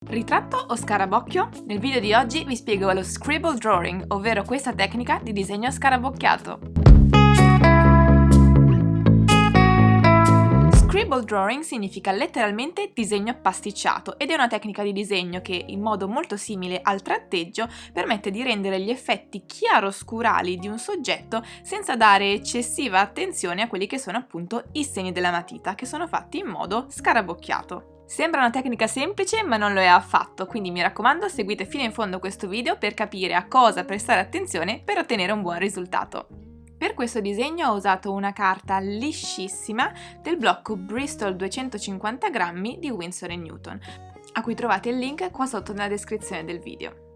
Ritratto o scarabocchio? Nel video di oggi vi spiego lo scribble drawing, ovvero questa tecnica di disegno scarabocchiato. Scribble drawing significa letteralmente disegno pasticciato ed è una tecnica di disegno che, in modo molto simile al tratteggio, permette di rendere gli effetti chiaroscurali di un soggetto senza dare eccessiva attenzione a quelli che sono appunto i segni della matita, che sono fatti in modo scarabocchiato. Sembra una tecnica semplice, ma non lo è affatto, quindi mi raccomando, seguite fino in fondo questo video per capire a cosa prestare attenzione per ottenere un buon risultato. Per questo disegno ho usato una carta liscissima del blocco Bristol 250 grammi di Winsor & Newton, a cui trovate il link qua sotto nella descrizione del video.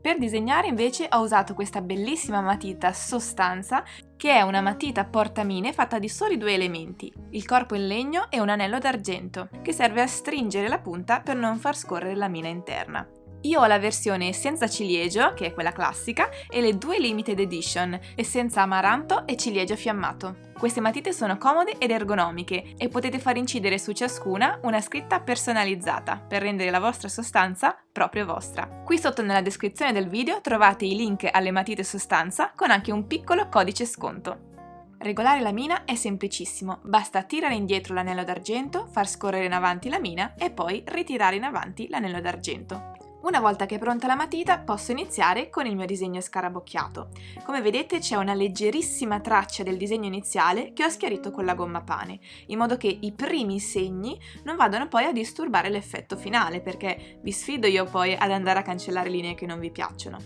Per disegnare invece ho usato questa bellissima matita Sostanza, che è una matita portamine fatta di soli due elementi, il corpo in legno e un anello d'argento, che serve a stringere la punta per non far scorrere la mina interna. Io ho la versione senza ciliegio, che è quella classica, e le due limited edition, e senza amaranto e ciliegio fiammato. Queste matite sono comode ed ergonomiche e potete far incidere su ciascuna una scritta personalizzata per rendere la vostra sostanza proprio vostra. Qui sotto nella descrizione del video trovate i link alle matite Sostanza con anche un piccolo codice sconto. Regolare la mina è semplicissimo, basta tirare indietro l'anello d'argento, far scorrere in avanti la mina e poi ritirare in avanti l'anello d'argento. Una volta che è pronta la matita posso iniziare con il mio disegno scarabocchiato. Come vedete c'è una leggerissima traccia del disegno iniziale che ho schiarito con la gomma pane, in modo che i primi segni non vadano poi a disturbare l'effetto finale, perché vi sfido io poi ad andare a cancellare linee che non vi piacciono.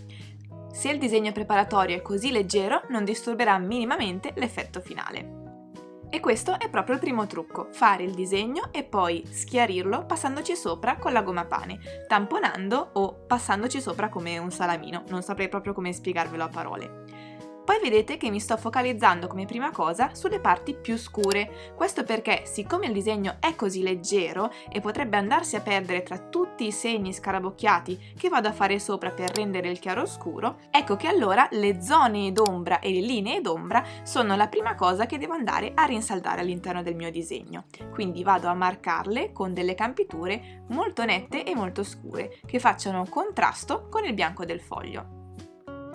Se il disegno preparatorio è così leggero non disturberà minimamente l'effetto finale. E questo è proprio il primo trucco, fare il disegno e poi schiarirlo passandoci sopra con la gomma pane, tamponando o passandoci sopra come un salamino, non saprei proprio come spiegarvelo a parole. Poi vedete che mi sto focalizzando come prima cosa sulle parti più scure, questo perché siccome il disegno è così leggero e potrebbe andarsi a perdere tra tutti i segni scarabocchiati che vado a fare sopra per rendere il chiaroscuro, ecco che allora le zone d'ombra e le linee d'ombra sono la prima cosa che devo andare a rinsaldare all'interno del mio disegno, quindi vado a marcarle con delle campiture molto nette e molto scure che facciano contrasto con il bianco del foglio.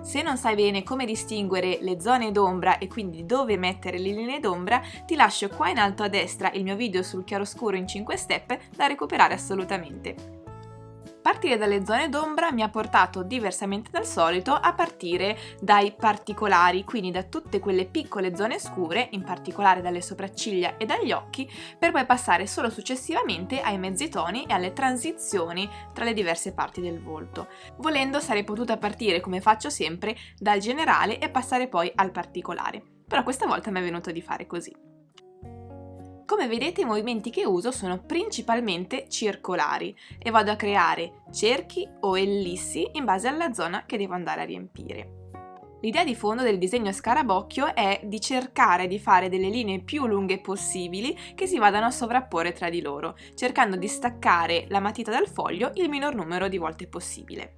Se non sai bene come distinguere le zone d'ombra e quindi dove mettere le linee d'ombra, ti lascio qua in alto a destra il mio video sul chiaroscuro in 5 step da recuperare assolutamente. Partire dalle zone d'ombra mi ha portato, diversamente dal solito, a partire dai particolari, quindi da tutte quelle piccole zone scure, in particolare dalle sopracciglia e dagli occhi, per poi passare solo successivamente ai mezzi toni e alle transizioni tra le diverse parti del volto. Volendo sarei potuta partire, come faccio sempre, dal generale e passare poi al particolare, però questa volta mi è venuto di fare così. Come vedete i movimenti che uso sono principalmente circolari e vado a creare cerchi o ellissi in base alla zona che devo andare a riempire. L'idea di fondo del disegno scarabocchio è di cercare di fare delle linee più lunghe possibili che si vadano a sovrapporre tra di loro, cercando di staccare la matita dal foglio il minor numero di volte possibile.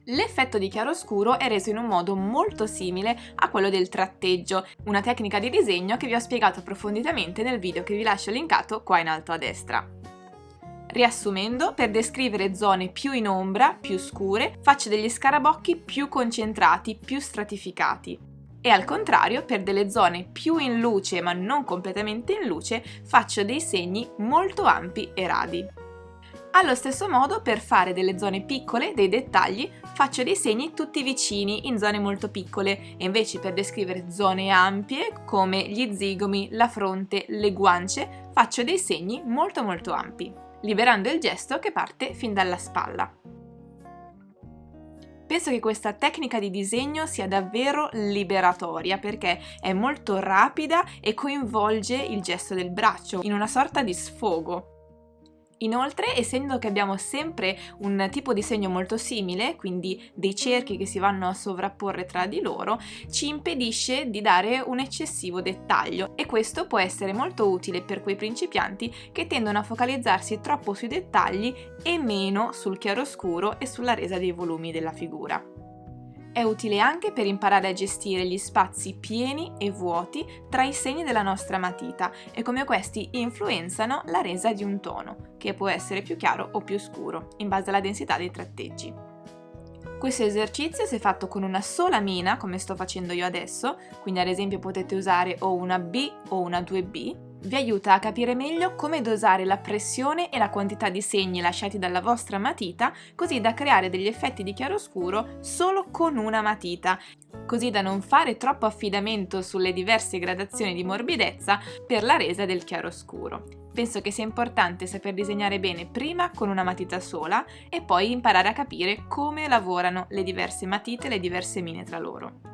L'effetto di chiaroscuro è reso in un modo molto simile a quello del tratteggio, una tecnica di disegno che vi ho spiegato approfonditamente nel video che vi lascio linkato qua in alto a destra. Riassumendo, per descrivere zone più in ombra, più scure, faccio degli scarabocchi più concentrati, più stratificati. E al contrario, per delle zone più in luce ma non completamente in luce, faccio dei segni molto ampi e radi. Allo stesso modo, per fare delle zone piccole, dei dettagli, faccio dei segni tutti vicini in zone molto piccole e invece per descrivere zone ampie come gli zigomi, la fronte, le guance, faccio dei segni molto ampi, liberando il gesto che parte fin dalla spalla. Penso che questa tecnica di disegno sia davvero liberatoria perché è molto rapida e coinvolge il gesto del braccio in una sorta di sfogo. Inoltre, essendo che abbiamo sempre un tipo di segno molto simile, quindi dei cerchi che si vanno a sovrapporre tra di loro, ci impedisce di dare un eccessivo dettaglio e questo può essere molto utile per quei principianti che tendono a focalizzarsi troppo sui dettagli e meno sul chiaroscuro e sulla resa dei volumi della figura. È utile anche per imparare a gestire gli spazi pieni e vuoti tra i segni della nostra matita e come questi influenzano la resa di un tono, che può essere più chiaro o più scuro, in base alla densità dei tratteggi. Questo esercizio, se fatto con una sola mina, come sto facendo io adesso, quindi ad esempio potete usare o una B o una 2B, vi aiuta a capire meglio come dosare la pressione e la quantità di segni lasciati dalla vostra matita, così da creare degli effetti di chiaroscuro solo con una matita, così da non fare troppo affidamento sulle diverse gradazioni di morbidezza per la resa del chiaroscuro. Penso che sia importante saper disegnare bene prima con una matita sola e poi imparare a capire come lavorano le diverse matite e le diverse mine tra loro.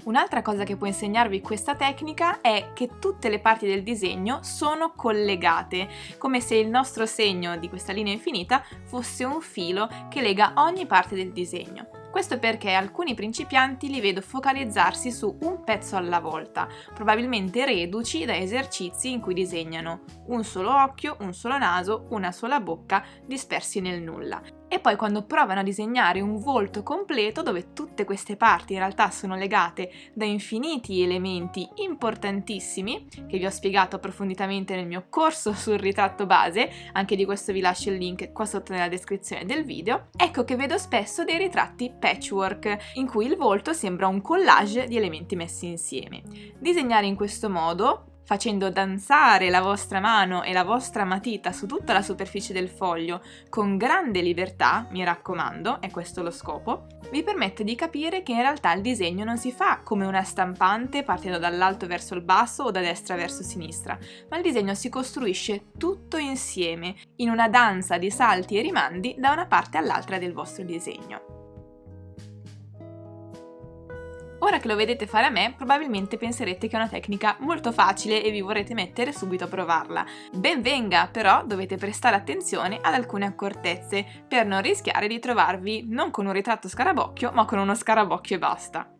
Un'altra cosa che può insegnarvi questa tecnica è che tutte le parti del disegno sono collegate, come se il nostro segno di questa linea infinita fosse un filo che lega ogni parte del disegno. Questo perché alcuni principianti li vedo focalizzarsi su un pezzo alla volta, probabilmente reduci da esercizi in cui disegnano un solo occhio, un solo naso, una sola bocca, dispersi nel nulla. E poi quando provano a disegnare un volto completo dove tutte queste parti in realtà sono legate da infiniti elementi importantissimi, che vi ho spiegato approfonditamente nel mio corso sul ritratto base, anche di questo vi lascio il link qua sotto nella descrizione del video, ecco che vedo spesso dei ritratti patchwork, in cui il volto sembra un collage di elementi messi insieme. Disegnare in questo modo, facendo danzare la vostra mano e la vostra matita su tutta la superficie del foglio con grande libertà, mi raccomando, è questo lo scopo, vi permette di capire che in realtà il disegno non si fa come una stampante partendo dall'alto verso il basso o da destra verso sinistra, ma il disegno si costruisce tutto insieme, in una danza di salti e rimandi da una parte all'altra del vostro disegno. Ora che lo vedete fare a me, probabilmente penserete che è una tecnica molto facile e vi vorrete mettere subito a provarla. Ben venga, però dovete prestare attenzione ad alcune accortezze per non rischiare di trovarvi non con un ritratto scarabocchio, ma con uno scarabocchio e basta.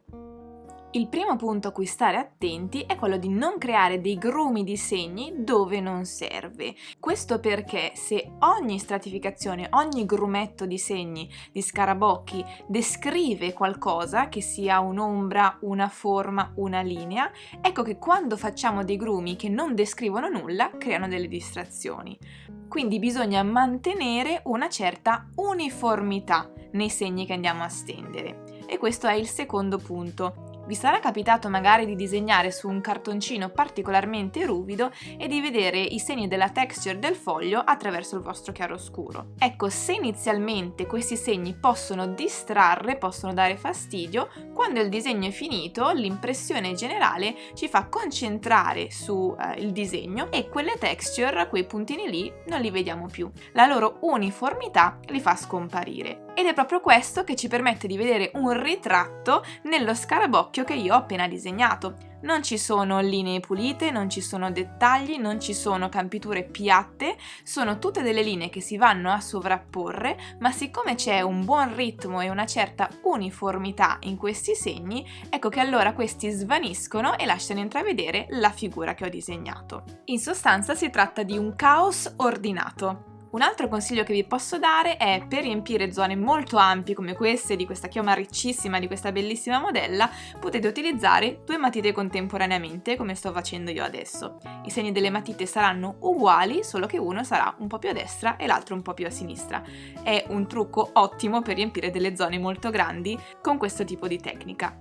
Il primo punto a cui stare attenti è quello di non creare dei grumi di segni dove non serve. Questo perché se ogni stratificazione, ogni grumetto di segni di scarabocchi descrive qualcosa, che sia un'ombra, una forma, una linea, ecco che quando facciamo dei grumi che non descrivono nulla, creano delle distrazioni. Quindi bisogna mantenere una certa uniformità nei segni che andiamo a stendere. E questo è il secondo punto. Vi sarà capitato magari di disegnare su un cartoncino particolarmente ruvido e di vedere i segni della texture del foglio attraverso il vostro chiaroscuro. Ecco, se inizialmente questi segni possono distrarre, possono dare fastidio, quando il disegno è finito, l'impressione generale ci fa concentrare su il disegno e quelle texture, quei puntini lì, non li vediamo più. La loro uniformità li fa scomparire. Ed è proprio questo che ci permette di vedere un ritratto nello scarabocchio che io ho appena disegnato. Non ci sono linee pulite, non ci sono dettagli, non ci sono campiture piatte, sono tutte delle linee che si vanno a sovrapporre, ma siccome c'è un buon ritmo e una certa uniformità in questi segni, ecco che allora questi svaniscono e lasciano intravedere la figura che ho disegnato. In sostanza si tratta di un caos ordinato. Un altro consiglio che vi posso dare è, per riempire zone molto ampie come queste, di questa chioma riccissima, di questa bellissima modella, potete utilizzare due matite contemporaneamente, come sto facendo io adesso. I segni delle matite saranno uguali, solo che uno sarà un po' più a destra e l'altro un po' più a sinistra. È un trucco ottimo per riempire delle zone molto grandi con questo tipo di tecnica.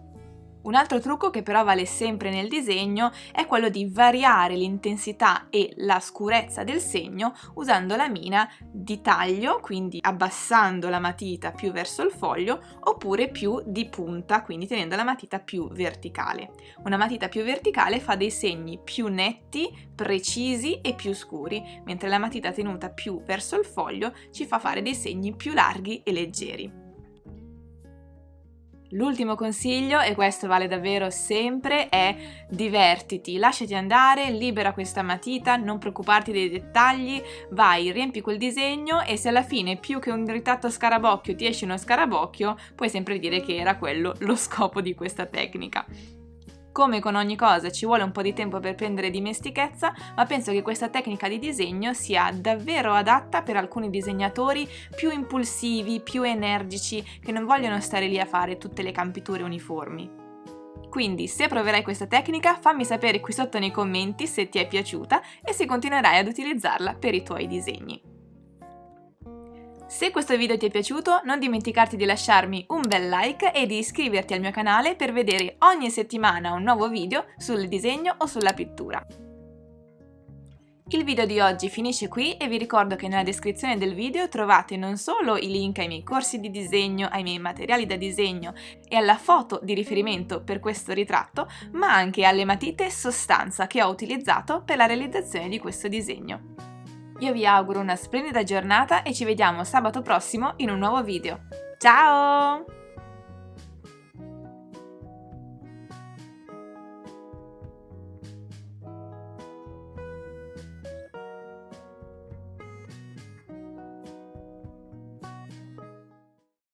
Un altro trucco che però vale sempre nel disegno è quello di variare l'intensità e la scurezza del segno usando la mina di taglio, quindi abbassando la matita più verso il foglio, oppure più di punta, quindi tenendo la matita più verticale. Una matita più verticale fa dei segni più netti, precisi e più scuri, mentre la matita tenuta più verso il foglio ci fa fare dei segni più larghi e leggeri. L'ultimo consiglio, e questo vale davvero sempre, è divertiti, lasciati andare, libera questa matita, non preoccuparti dei dettagli, vai, riempi quel disegno e se alla fine più che un ritratto a scarabocchio ti esce uno scarabocchio, puoi sempre dire che era quello lo scopo di questa tecnica. Come con ogni cosa ci vuole un po' di tempo per prendere dimestichezza, ma penso che questa tecnica di disegno sia davvero adatta per alcuni disegnatori più impulsivi, più energici, che non vogliono stare lì a fare tutte le campiture uniformi. Quindi, se proverai questa tecnica, fammi sapere qui sotto nei commenti se ti è piaciuta e se continuerai ad utilizzarla per i tuoi disegni. Se questo video ti è piaciuto, non dimenticarti di lasciarmi un bel like e di iscriverti al mio canale per vedere ogni settimana un nuovo video sul disegno o sulla pittura. Il video di oggi finisce qui e vi ricordo che nella descrizione del video trovate non solo i link ai miei corsi di disegno, ai miei materiali da disegno e alla foto di riferimento per questo ritratto, ma anche alle matite sostanza che ho utilizzato per la realizzazione di questo disegno. Io vi auguro una splendida giornata e ci vediamo sabato prossimo in un nuovo video. Ciao!